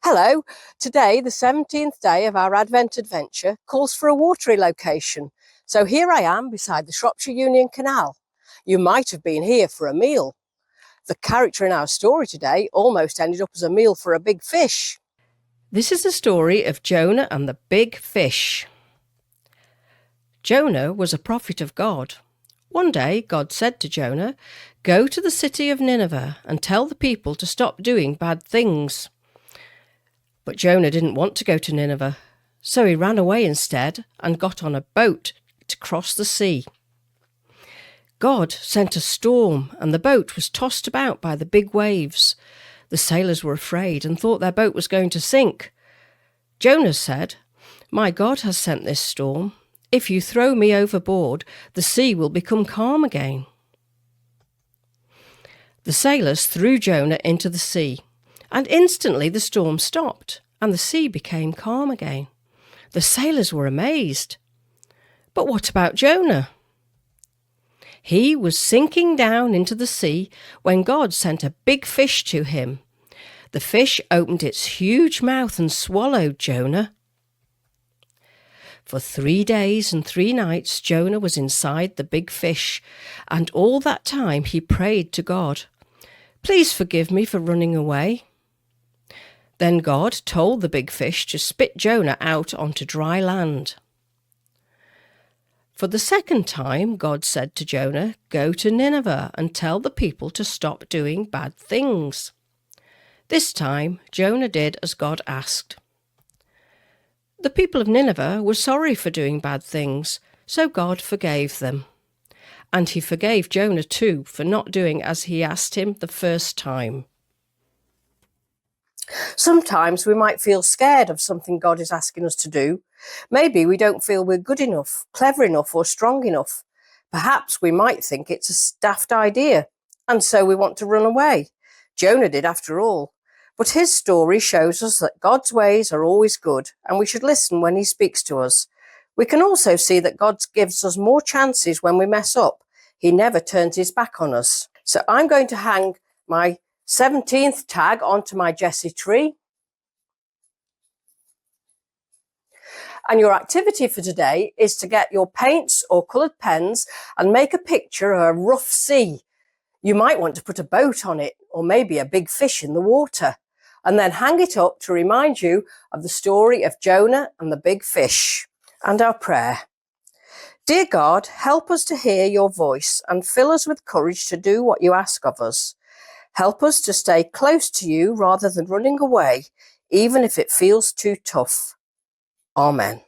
Hello, today the 17th day of our Advent adventure calls for a watery location. So here I am beside the Shropshire Union Canal. You might have been here for a meal. The character in our story today almost ended up as a meal for a big fish. This is the story of Jonah and the big fish. Jonah was a prophet of God. One day God said to Jonah, "Go to the city of Nineveh and tell the people to stop doing bad things." But Jonah didn't want to go to Nineveh, so he ran away instead and got on a boat to cross the sea. God sent a storm and the boat was tossed about by the big waves. The sailors were afraid and thought their boat was going to sink. Jonah said, "My God has sent this storm. If you throw me overboard, the sea will become calm again." The sailors threw Jonah into the sea, and instantly the storm stopped and the sea became calm again. The sailors were amazed. But what about Jonah? He was sinking down into the sea when God sent a big fish to him. The fish opened its huge mouth and swallowed Jonah. For 3 days and 3 nights Jonah was inside the big fish, and all that time he prayed to God, "Please forgive me for running away." Then God told the big fish to spit Jonah out onto dry land. For the second time, God said to Jonah, "Go to Nineveh and tell the people to stop doing bad things." This time, Jonah did as God asked. The people of Nineveh were sorry for doing bad things, so God forgave them. And he forgave Jonah too for not doing as he asked him the first time. Sometimes we might feel scared of something God is asking us to do. Maybe we don't feel we're good enough, clever enough, or strong enough. Perhaps we might think it's a daft idea, and so we want to run away. Jonah did after all. But his story shows us that God's ways are always good, and we should listen when he speaks to us. We can also see that God gives us more chances when we mess up. He never turns his back on us. So I'm going to hang my 17th tag onto my Jessie tree. And your activity for today is to get your paints or coloured pens and make a picture of a rough sea. You might want to put a boat on it, or maybe a big fish in the water, and then hang it up to remind you of the story of Jonah and the big fish. And our prayer. Dear God, help us to hear your voice and fill us with courage to do what you ask of us. Help us to stay close to you rather than running away, even if it feels too tough. Amen.